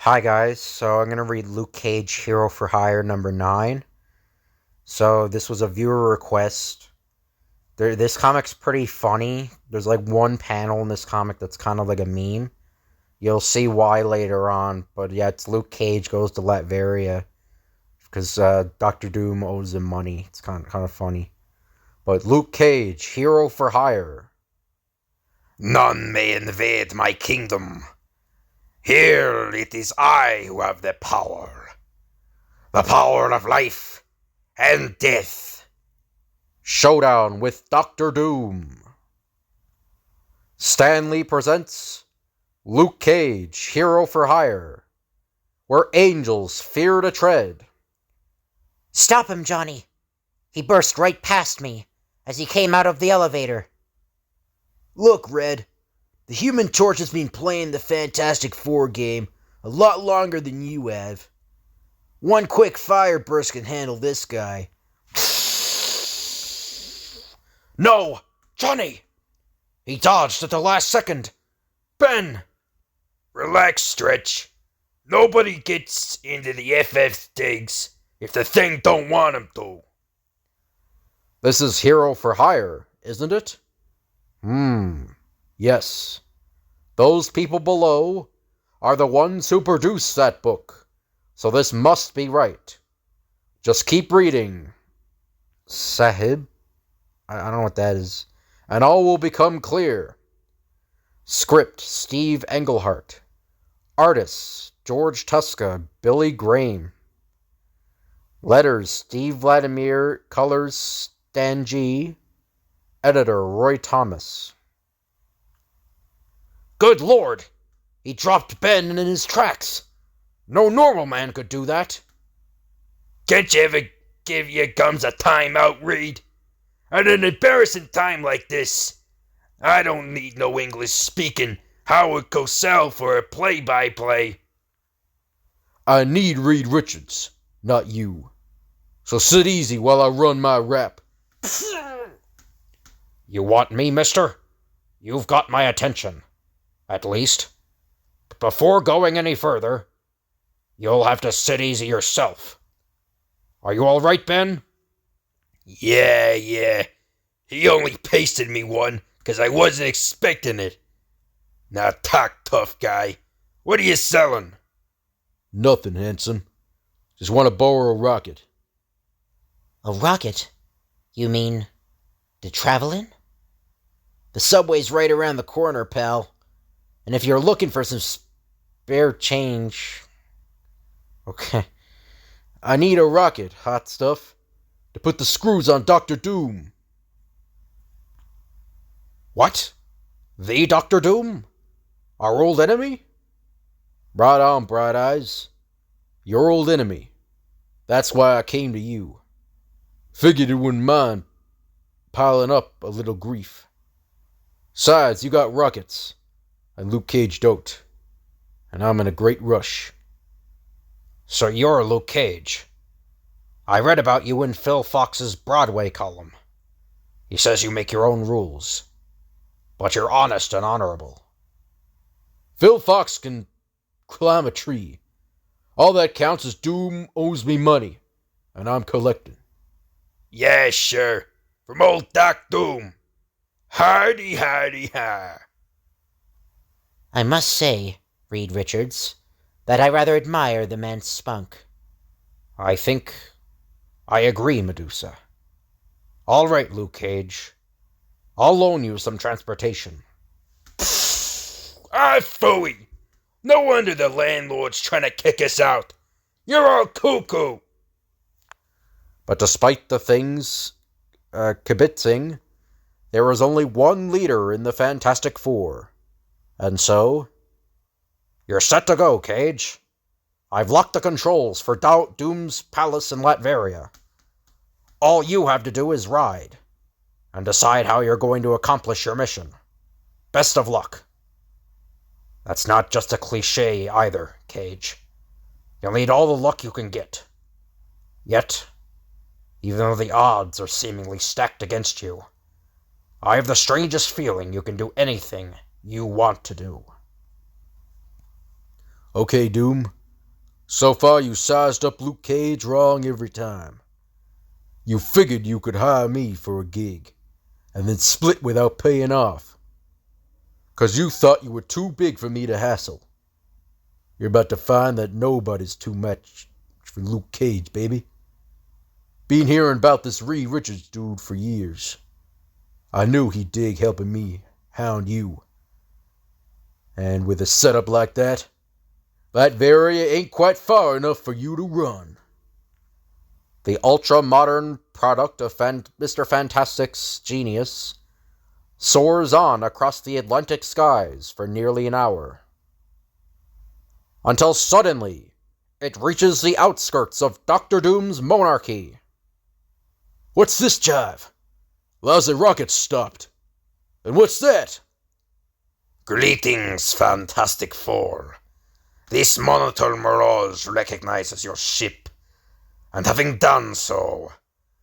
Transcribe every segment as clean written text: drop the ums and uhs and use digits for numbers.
Hi guys, so I'm going to read Luke Cage Hero for Hire number 9. So this was a viewer request. This comic's pretty funny. There's like one panel in this comic that's kind of like a meme. You'll see why later on, but yeah, it's Luke Cage goes to Latveria because Dr. Doom owes him money. It's kind of funny. But Luke Cage, Hero for Hire. None may invade my kingdom. Here it is I who have the power of life and death. Showdown with Dr. Doom. Stanley presents Luke Cage, Hero for Hire, where angels fear to tread. Stop him, Johnny. He burst right past me as he came out of the elevator. Look, Red, the Human Torch has been playing the Fantastic Four game a lot longer than you have. One quick fire burst can handle this guy. No! Johnny! He dodged at the last second. Ben! Relax, Stretch. Nobody gets into the FF digs if the thing don't want him to. This is Hero for Hire, isn't it? Yes. Those people below are the ones who produced that book, so this must be right. Just keep reading, Sahib. I don't know what that is. And all will become clear. Script, Steve Englehart. Artists, George Tuska, Billy Graham. Letters, Steve Vladimir. Colors, Stan G. Editor, Roy Thomas. Good Lord! He dropped Ben in his tracks. No normal man could do that. Can't you ever give your gums a timeout, Reed? At an embarrassing time like this, I don't need no English-speaking Howard Cosell for a play-by-play. I need Reed Richards, not you. So sit easy while I run my rap. You want me, mister? You've got my attention. At least. But before going any further, you'll have to sit easy yourself. Are you all right, Ben? Yeah. He only pasted me one because I wasn't expecting it. Now talk, tough guy. What are you selling? Nothing, handsome. Just want to borrow a rocket. A rocket? You mean to travel in? The subway's right around the corner, pal. And if you're looking for some spare change... Okay. I need a rocket, hot stuff, to put the screws on Dr. Doom. What? The Dr. Doom? Our old enemy? Right on, Bright Eyes. Your old enemy. That's why I came to you. Figured you wouldn't mind piling up a little grief. Besides, you got rockets, and Luke Cage don't. And I'm in a great rush. So you're Luke Cage. I read about you in Phil Fox's Broadway column. He says you make your own rules. But you're honest and honorable. Phil Fox can climb a tree. All that counts is Doom owes me money, and I'm collecting. Yeah, sure. From old Doc Doom. Hardy, ha. I must say, Reed Richards, that I rather admire the man's spunk. I think I agree, Medusa. All right, Luke Cage. I'll loan you some transportation. Phooey! No wonder the landlord's trying to kick us out. You're all cuckoo. But despite the things kibitzing, there was only one leader in the Fantastic Four. And so, you're set to go, Cage. I've locked the controls for Doom's palace in Latveria. All you have to do is ride, and decide how you're going to accomplish your mission. Best of luck. That's not just a cliche either, Cage. You'll need all the luck you can get. Yet, even though the odds are seemingly stacked against you, I have the strangest feeling you can do anything you want to do. Okay, Doom. So far, you sized up Luke Cage wrong every time. You figured you could hire me for a gig, and then split without paying off. 'Cause you thought you were too big for me to hassle. You're about to find that nobody's too much for Luke Cage, baby. Been hearing about this Reed Richards dude for years. I knew he'd dig helping me hound you. And with a setup like that, Latveria ain't quite far enough for you to run. The ultra-modern product of Mr. Fantastic's genius soars on across the Atlantic skies for nearly an hour. Until suddenly, it reaches the outskirts of Dr. Doom's monarchy. What's this jive? Lousy rockets stopped. And what's that? Greetings, Fantastic Four. This Monitor Mirage recognizes your ship, and having done so,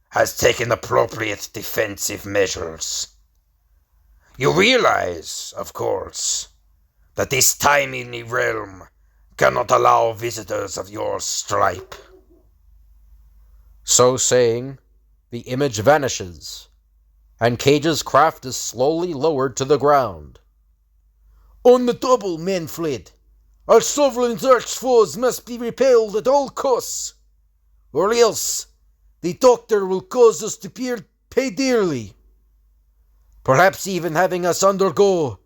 has taken appropriate defensive measures. You realize, of course, that this tiny realm cannot allow visitors of your stripe. So saying, the image vanishes, and Cage's craft is slowly lowered to the ground. On the double, Manfred. Our sovereign's arch-foes must be repelled at all costs, or else the Doctor will cause us to pay dearly. Perhaps even having us undergo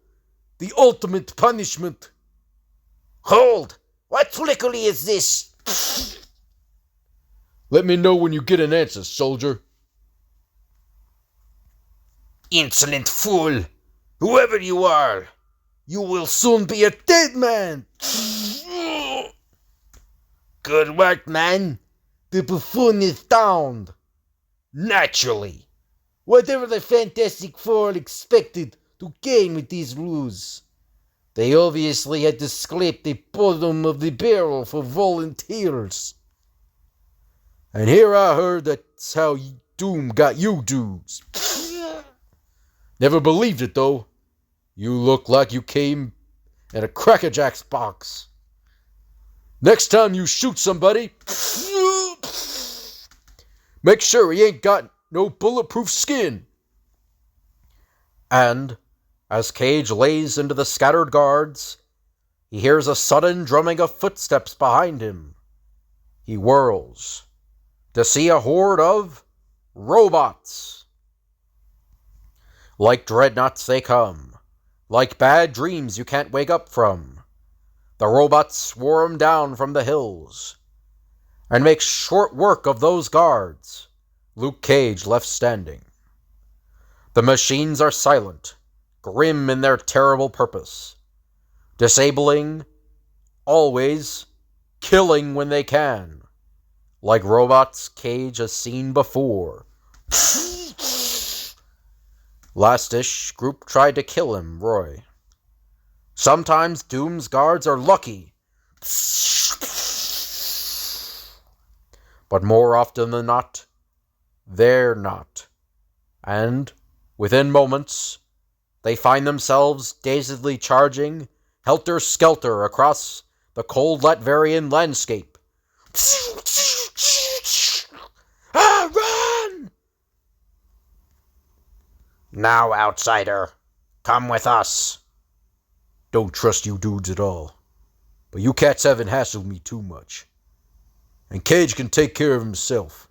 the ultimate punishment. Hold! What trickery is this? Let me know when you get an answer, soldier. Insolent fool! Whoever you are, you will soon be a dead man! Good work, man. The buffoon is downed. Naturally. Whatever the Fantastic Four expected to gain with these ruse. They obviously had to scrape the bottom of the barrel for volunteers. And here I heard that's how Doom got you dudes. Never believed it, though. You look like you came in a Cracker Jack's box. Next time you shoot somebody, make sure he ain't got no bulletproof skin. And, as Cage lays into the scattered guards, he hears a sudden drumming of footsteps behind him. He whirls to see a horde of robots. Like dreadnoughts they come, like bad dreams you can't wake up from. The robots swarm down from the hills and make short work of those guards Luke Cage left standing. The machines are silent, grim in their terrible purpose, disabling, always killing when they can, like robots Cage has seen before. Last-ish group tried to kill him, Roy. Sometimes Doom's guards are lucky, but more often than not, they're not. And, within moments, they find themselves dazedly charging helter-skelter across the cold Latverian landscape. Run! Now, outsider, come with us. Don't trust you dudes at all, but you cats haven't hassled me too much. And Cage can take care of himself.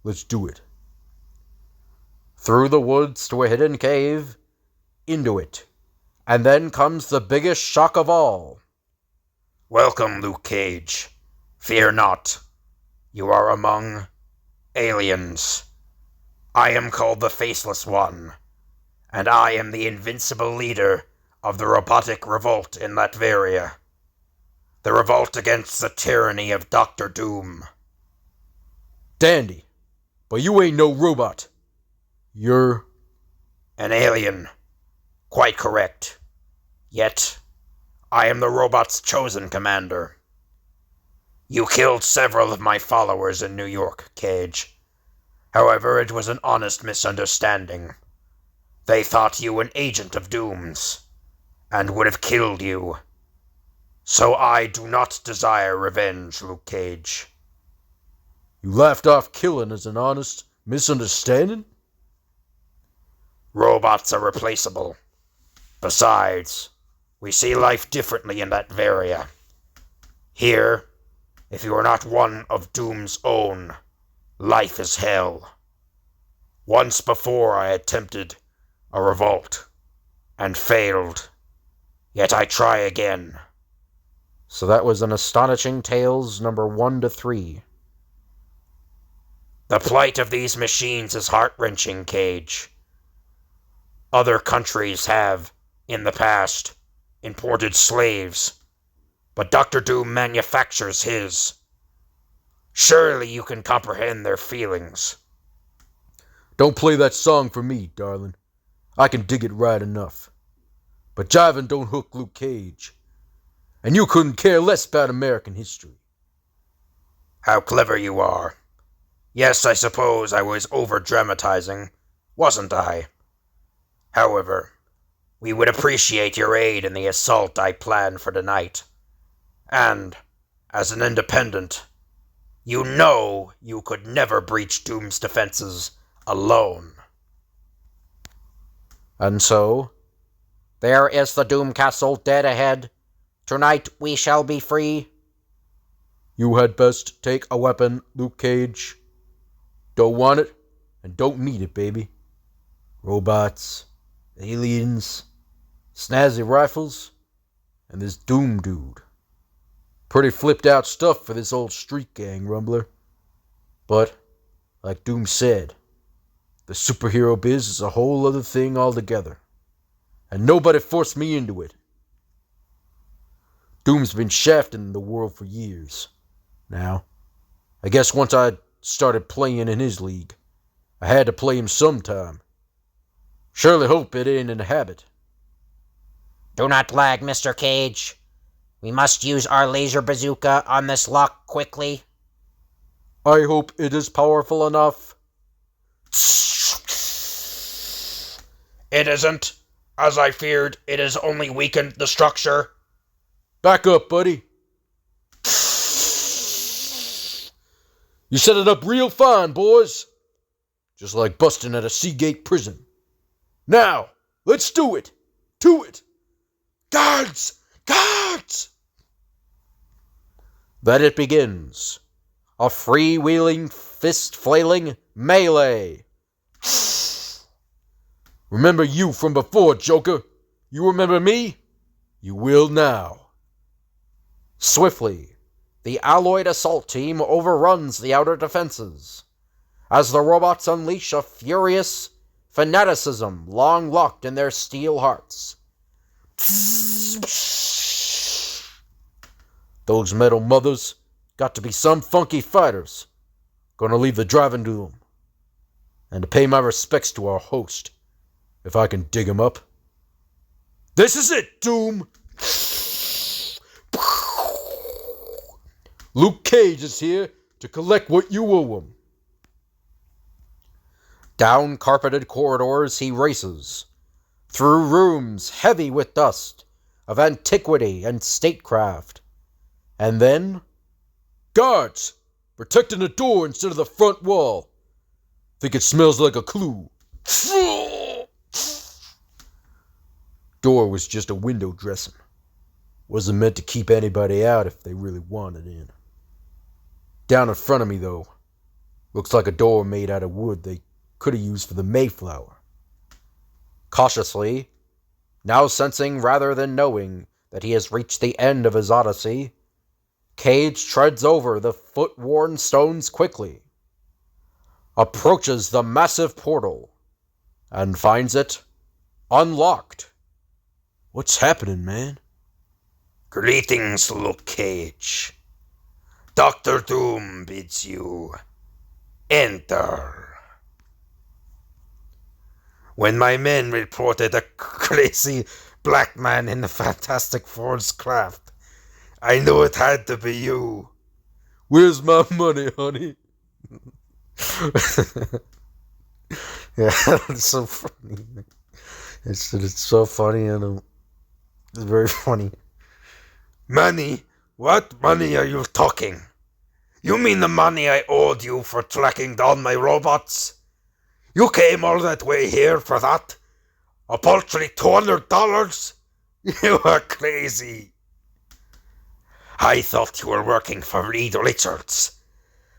Let's do it. Through the woods to a hidden cave, into it, and then comes the biggest shock of all. Welcome, Luke Cage. Fear not. You are among aliens. I am called the Faceless One, and I am the invincible leader of the robotic revolt in Latveria. The revolt against the tyranny of Dr. Doom. Dandy, but you ain't no robot. You're an alien. Quite correct. Yet, I am the robot's chosen commander. You killed several of my followers in New York, Cage. However, it was an honest misunderstanding. They thought you an agent of Doom's, and would have killed you. So I do not desire revenge, Luke Cage. You laughed off killing as an honest misunderstanding? Robots are replaceable. Besides, we see life differently in Latveria. Here, if you are not one of Doom's own, life is hell. Once before I attempted a revolt and failed, yet I try again. So that was an Astonishing Tales number 1 to 3. The plight of these machines is heart-wrenching, Cage. Other countries have, in the past, imported slaves, but Dr. Doom manufactures his. Surely you can comprehend their feelings. Don't play that song for me, darling. I can dig it right enough. But jiving don't hook Luke Cage. And you couldn't care less about American history. How clever you are. Yes, I suppose I was over-dramatizing, wasn't I? However, we would appreciate your aid in the assault I plan for tonight. And, as an independent, you know you could never breach Doom's defenses alone. And so, there is the Doom Castle dead ahead. Tonight we shall be free. You had best take a weapon, Luke Cage. Don't want it, and don't need it, baby. Robots, aliens, snazzy rifles, and this Doom dude. Pretty flipped out stuff for this old street gang, Rumbler. But, like Doom said, the superhero biz is a whole other thing altogether. And nobody forced me into it. Doom's been shafting the world for years. Now, I guess once I started playing in his league, I had to play him sometime. Surely hope it ain't in a habit. Do not lag, Mr. Cage. We must use our laser bazooka on this lock quickly. I hope it is powerful enough. It isn't. As I feared, it has only weakened the structure. Back up, buddy. You set it up real fine, boys. Just like busting at a Seagate prison. Now, let's do it. To it. Guards! Guards! Then it begins. A freewheeling, fist-flailing melee. Remember you from before, Joker. You remember me? You will now. Swiftly, the alloyed assault team overruns the outer defenses, as the robots unleash a furious fanaticism long locked in their steel hearts. Those metal mothers got to be some funky fighters. Gonna leave the driving to them. And to pay my respects to our host, if I can dig him up. This is it, Doom! Luke Cage is here to collect what you owe him. Down carpeted corridors he races, through rooms heavy with dust of antiquity and statecraft. And then, guards, protecting the door instead of the front wall. Think it smells like a clue. Door was just a window dressing. Wasn't meant to keep anybody out if they really wanted in. Down in front of me, though, looks like a door made out of wood they could have used for the Mayflower. Cautiously, now sensing rather than knowing that he has reached the end of his odyssey, Cage treads over the foot-worn stones quickly, approaches the massive portal, and finds it unlocked. What's happening, man? Greetings, Luke Cage. Dr. Doom bids you enter. When my men reported a crazy black man in the Fantastic Four's craft, I knew it had to be you. Where's my money, honey? Yeah, it's so funny. It's so funny, and it's very funny. Money? What money are you talking? You mean the money I owed you for tracking down my robots? You came all that way here for that? A paltry $200? You are crazy. I thought you were working for Reed Richards.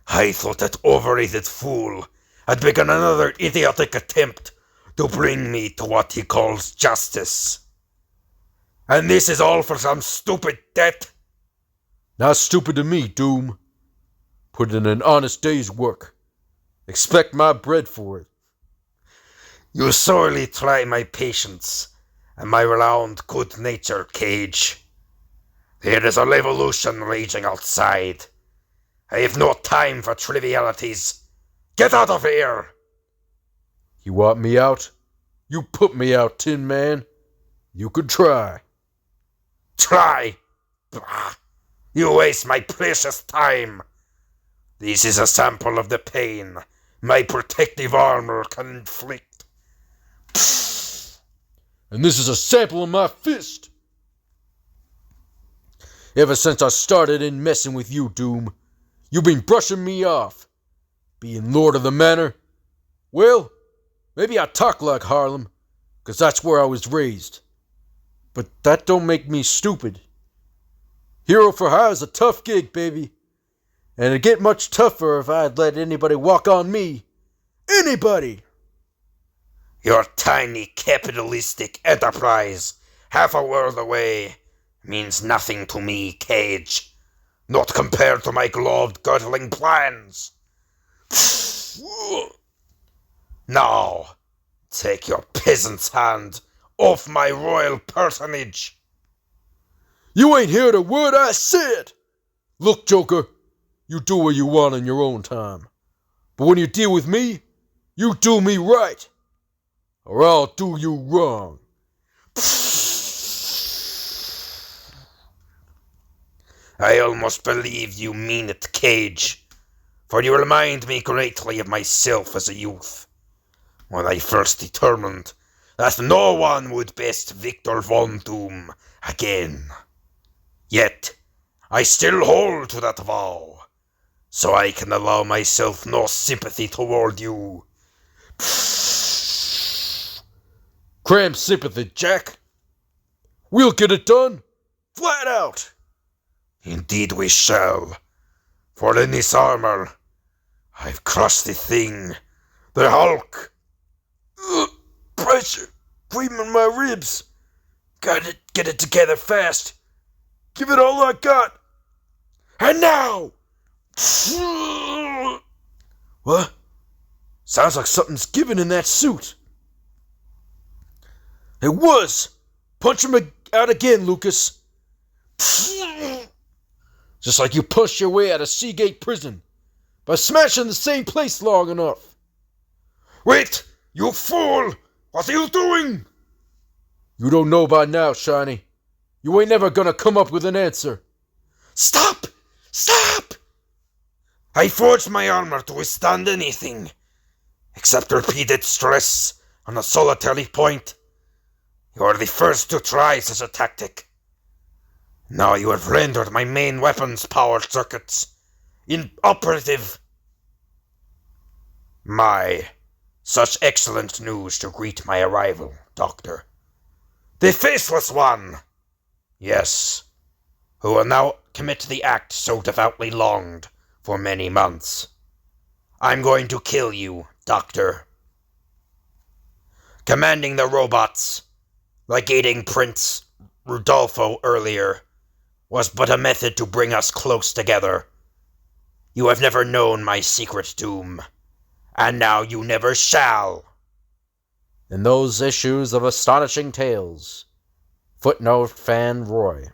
I thought that overrated fool had begun another idiotic attempt to bring me to what he calls justice. And this is all for some stupid debt? Not stupid to me, Doom. Put in an honest day's work. Expect my bread for it. You sorely try my patience and my renowned good nature, Cage. There is a revolution raging outside. I have no time for trivialities. Get out of here! You want me out? You put me out, Tin Man. You could try. Try? Bah! You waste my precious time. This is a sample of the pain my protective armor can inflict. And this is a sample of my fist. Ever since I started in messing with you, Doom, you've been brushing me off. Being Lord of the Manor? Well, maybe I talk like Harlem, 'cause that's where I was raised. But that don't make me stupid. Hero for hire is a tough gig, baby. And it'd get much tougher if I'd let anybody walk on me. Anybody! Your tiny capitalistic enterprise, half a world away, means nothing to me, Cage. Not compared to my glove-girdling plans. Now, take your peasant's hand off my royal personage. You ain't heard a word I said! Look, Joker, you do what you want in your own time. But when you deal with me, you do me right. Or I'll do you wrong. I almost believe you mean it, Cage, for you remind me greatly of myself as a youth, when I first determined that no one would best Victor Von Doom again. Yet, I still hold to that vow, so I can allow myself no sympathy toward you. Cram sympathy, Jack. We'll get it done, flat out. Indeed we shall, for in this armor, I've crushed the thing, the Hulk. Pressure, creaming my ribs. Gotta get it together fast. Give it all I got. And now! What? Sounds like something's giving in that suit. It was! Punch him out again, Lucas. Just like you pushed your way out of Seagate Prison by smashing the same place long enough. Wait, you fool! What are you doing? You don't know by now, Shiny. You ain't never gonna come up with an answer. Stop! Stop! I forged my armor to withstand anything, except repeated stress on a solitary point. You are the first to try such a tactic. Now you have rendered my main weapons power circuits inoperative. Such excellent news to greet my arrival, Doctor. The faceless one! Yes, who will now commit the act so devoutly longed for many months. I'm going to kill you, Doctor. Commanding the robots, like aiding Prince Rudolfo earlier, was but a method to bring us close together. You have never known my secret doom, and now you never shall. In those issues of Astonishing Tales, footnote Fan Roy.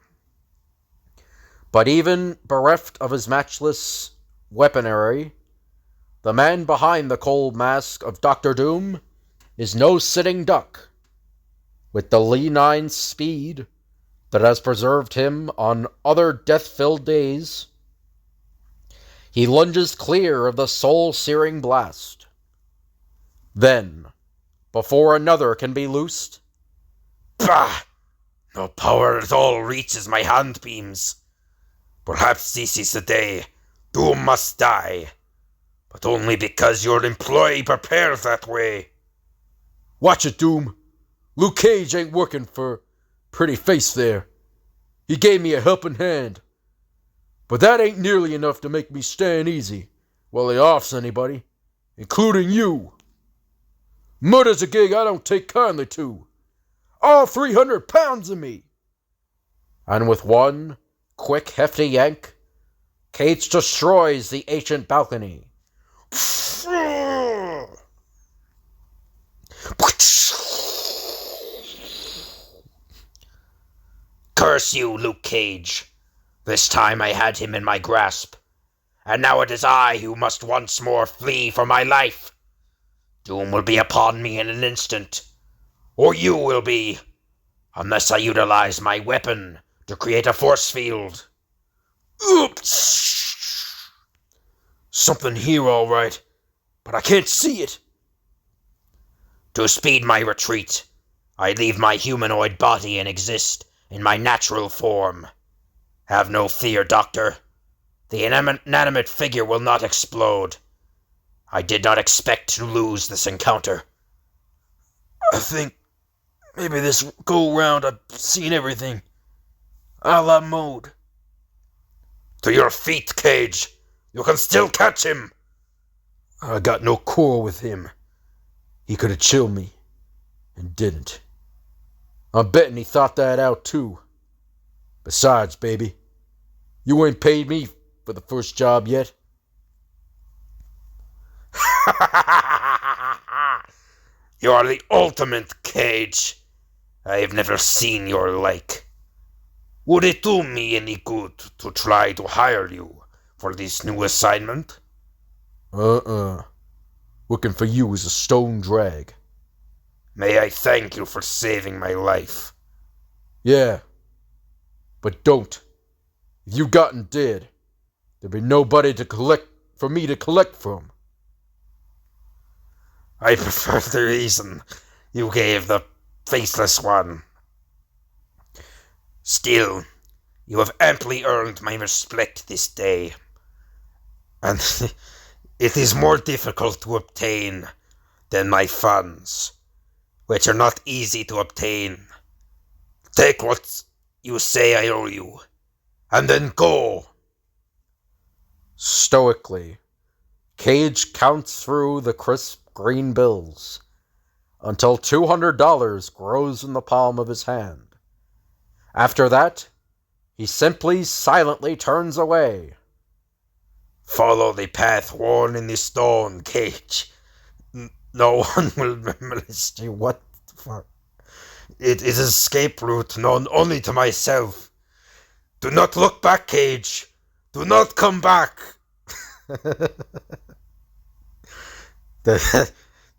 But even bereft of his matchless weaponry, the man behind the cold mask of Doctor Doom is no sitting duck. With the leonine speed that has preserved him on other death-filled days, he lunges clear of the soul-searing blast. Then, before another can be loosed, Bah! No power at all reaches my handbeams. Perhaps this is the day Doom must die, but only because your employee prepares that way. Watch it, Doom. Luke Cage ain't working for pretty face there. He gave me a helping hand. But that ain't nearly enough to make me stand easy while he offs anybody, including you. Murder's a gig I don't take kindly to. All 300 pounds of me. And with one quick, hefty yank, Cage destroys the ancient balcony. Curse you, Luke Cage. This time I had him in my grasp, and now it is I who must once more flee for my life. Doom will be upon me in an instant, or you will be, unless I utilize my weapon to create a force field. Oops! Something here, all right, but I can't see it. To speed my retreat, I leave my humanoid body and exist in my natural form. Have no fear, Doctor. The inanimate figure will not explode. I did not expect to lose this encounter. I think maybe this go-round I've seen everything. A la mode. To your feet, Cage. You can still catch him. I got no quarrel with him. He could have chilled me, and didn't. I'm betting he thought that out too. Besides, baby, you ain't paid me for the first job yet. You are the ultimate, Cage. I have never seen your like. Would it do me any good to try to hire you for this new assignment? Working for you is a stone drag. May I thank you for saving my life. Yeah, but don't. If you gotten dead, there'd be nobody for me to collect from. I prefer the reason you gave the faceless one. Still, you have amply earned my respect this day, and it is more difficult to obtain than my funds, which are not easy to obtain. Take what you say I owe you, and then go. Stoically, Cage counts through the crisp green bills until $200 grows in the palm of his hand. After that, he simply silently turns away. Follow the path worn in the stone, Cage. No one will molest you. What the fuck? It is an escape route known only to myself. Do not look back, Cage. Do not come back.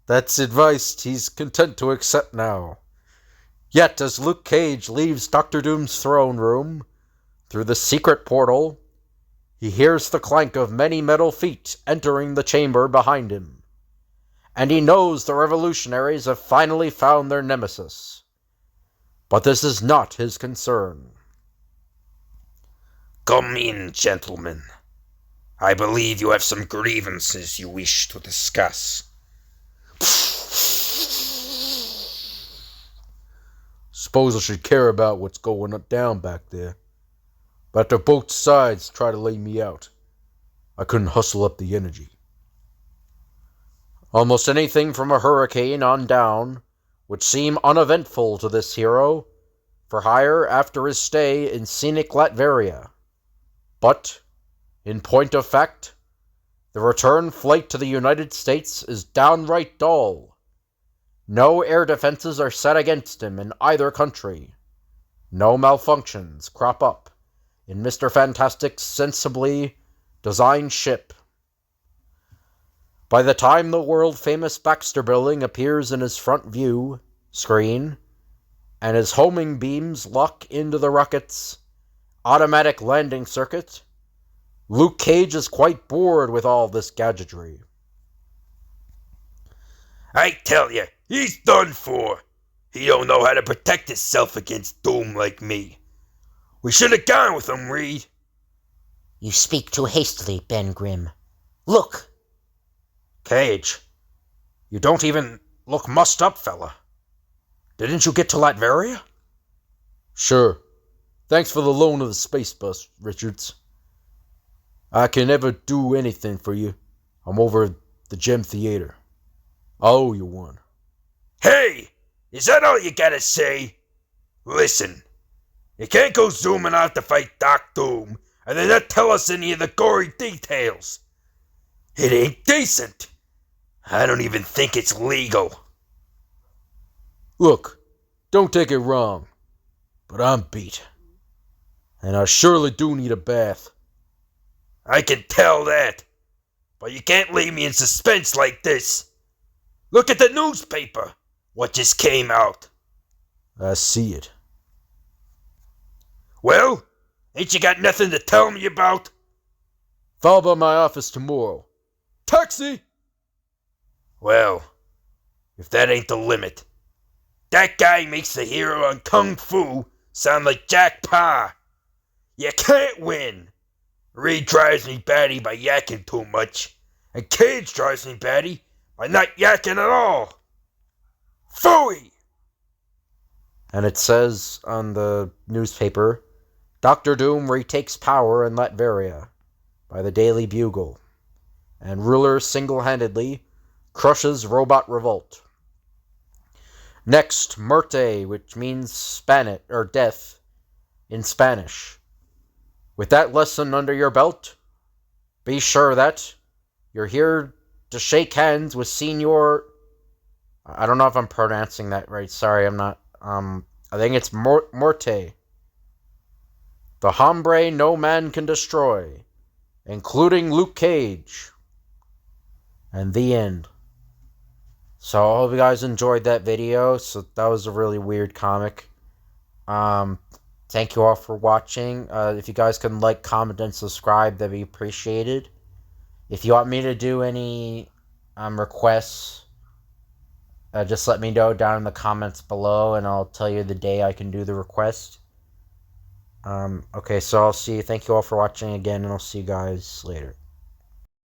That's advice he's content to accept now. Yet, as Luke Cage leaves Dr. Doom's throne room, through the secret portal, he hears the clank of many metal feet entering the chamber behind him. And he knows the revolutionaries have finally found their nemesis. But this is not his concern. Come in, gentlemen. I believe you have some grievances you wish to discuss. Suppose I should care about what's going down back there. But after both sides try to lay me out, I couldn't hustle up the energy. Almost anything from a hurricane on down would seem uneventful to this hero for hire after his stay in scenic Latveria. But, in point of fact, the return flight to the United States is downright dull. No air defenses are set against him in either country. No malfunctions crop up in Mr. Fantastic's sensibly designed ship. By the time the world-famous Baxter Building appears in his front view screen, and his homing beams lock into the rocket's automatic landing circuit, Luke Cage is quite bored with all this gadgetry. I tell you, he's done for. He don't know how to protect himself against doom like me. We should have gone with him, Reed. You speak too hastily, Ben Grimm. Look! Cage, you don't even look mussed up, fella. Didn't you get to Latveria? Sure. Thanks for the loan of the space bus, Richards. I can never do anything for you. I'm over at the Gem Theater. I owe you one. Hey! Is that all you gotta say? Listen, you can't go zooming out to fight Doc Doom and then not tell us any of the gory details. It ain't decent. I don't even think it's legal. Look, don't take it wrong, but I'm beat. And I surely do need a bath. I can tell that. But you can't leave me in suspense like this. Look at the newspaper. What just came out? I see it. Well, ain't you got nothing to tell me about? Follow by my office tomorrow. Taxi! Well, if that ain't the limit. That guy makes the hero on Kung Fu sound like Jack Pa. You can't win. Reed drives me batty by yakking too much, and Cage drives me batty by not yakking at all. Phooey! And it says on the newspaper, Dr. Doom retakes power in Latveria by the Daily Bugle, and ruler single-handedly crushes robot revolt. Next, muerte, which means Spanish or death in Spanish. With that lesson under your belt, be sure that you're here to shake hands with Senor. I don't know if I'm pronouncing that right. Sorry, I'm not. I think it's Morte. The hombre no man can destroy, including Luke Cage. And the end. So I hope you guys enjoyed that video. So that was a really weird comic. Thank you all for watching. If you guys can like, comment, and subscribe, that'd be appreciated. If you want me to do any requests, just let me know down in the comments below, and I'll tell you the day I can do the request. Okay, so I'll see you. Thank you all for watching again, and I'll see you guys later.